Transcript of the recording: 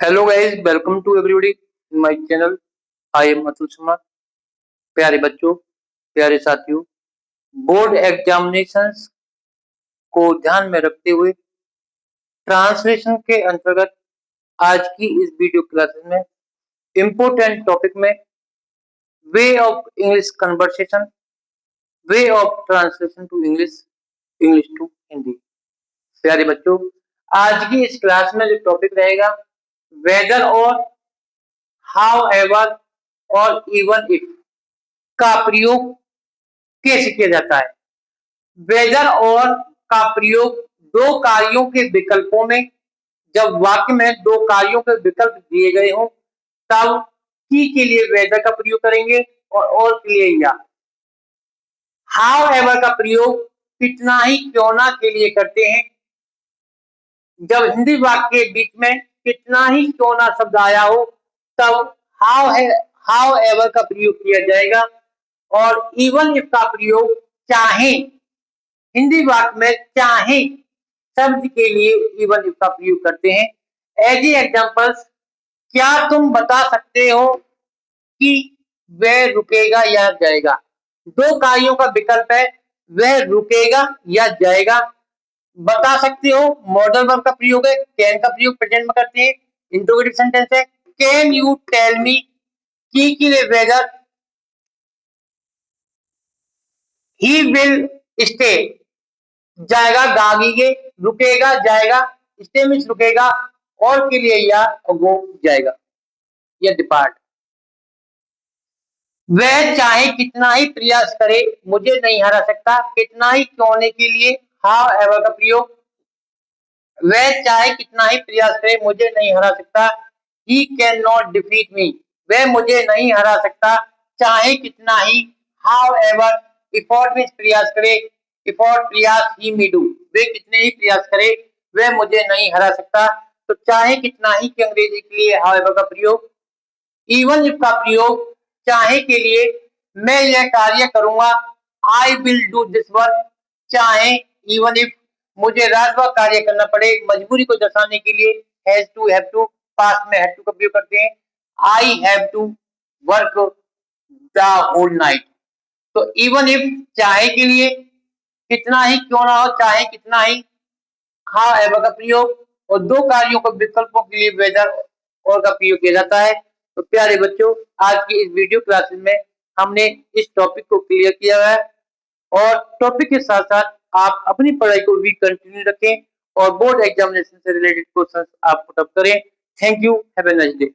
Hello guys, welcome to everybody in my channel. I am Atul Sharma. प्यारे बच्चों, प्यारे साथियों, बोर्ड एग्जामिनेशंस को ध्यान में रखते हुए ट्रांसलेशन के अंतर्गत आज की इस वीडियो क्लासेस में इम्पोर्टेंट टॉपिक में way of English conversation, way of translation to English, English to Hindi. प्यारे बच्चों, आज की इस क्लास में जो टॉपिक रहेगा वेदर और हाउ एवर और इवन इफ का प्रयोग कैसे किया जाता है। वेदर और का प्रयोग दो कार्यों के विकल्पों में, जब वाक्य में दो कार्यों के विकल्प दिए गए हों तब की के लिए वेदर का प्रयोग करेंगे और के लिए या। हाउ एवर का प्रयोग कितना ही क्यों ना के लिए करते हैं। जब हिंदी वाक्य के बीच में कितना ही क्यों ना शब्द आया हो तब हाउ एवर का प्रयोग किया जाएगा। और इवन इफ का प्रयोग चाहे, हिंदी वाक्य में चाहे शब्द के लिए इवन इफ का प्रयोग करते हैं। एज एग्जाम्पल्स, क्या तुम बता सकते हो कि वह रुकेगा या जाएगा। दो कार्यों का विकल्प है, वह रुकेगा या जाएगा। बता सकते हो मॉडल वर्ब का प्रयोग है, कैन का प्रयोग प्रेजेंट में करते हैं। इंट्रोगेटिव सेंटेंस है, कैन यू टेल मी की के लिए वेदर ही विल स्टे, जाएगा गागीगे, रुकेगा जाएगा, स्टे मीन्स रुकेगा, और के लिए या वो जाएगा या डिपार्ट। वह चाहे कितना ही प्रयास करे मुझे नहीं हरा सकता, कितना ही होने के लिए हाउ एवर का प्रयोग। वह चाहे कितना ही प्रयास करे मुझे नहीं हरा सकता, ही कैन नॉट डिफीट मी, वह मुझे नहीं हरा सकता चाहे कितना ही। हाउ एवर इफोर्ट मीन्स प्रयास करे, इफोर्ट प्रयास ही मी डू, वे कितने ही प्रयास करे वह मुझे नहीं हरा सकता। तो चाहे कितना ही के अंग्रेजी के लिए हाउ एवर का प्रयोग। इवन इफ का प्रयोग चाहे के लिए, मैं यह कार्य करूंगा, I will do this work. चाहे इवन इफ मुझे रात भर कार्य करना पड़े, मजबूरी को दर्शाने के लिए has to have to, past में हैव टू का प्रयोग करते हैं। I have to work the whole night. तो इवन इफ चाहे के लिए, कितना ही क्यों ना हो, चाहे कितना ही हाउ एवर का प्रयोग, और दो कार्यों को विकल्पों के लिए वेदर और का प्रयोग किया जाता है। तो प्यारे बच्चों, आज की इस वीडियो क्लासेस में हमने इस टॉपिक को क्लियर किया है, और टॉपिक के साथ साथ आप अपनी पढ़ाई को भी कंटिन्यू रखें और बोर्ड एग्जामिनेशन से रिलेटेड क्वेश्चंस आप पुट अप करें। Thank you, have a nice day.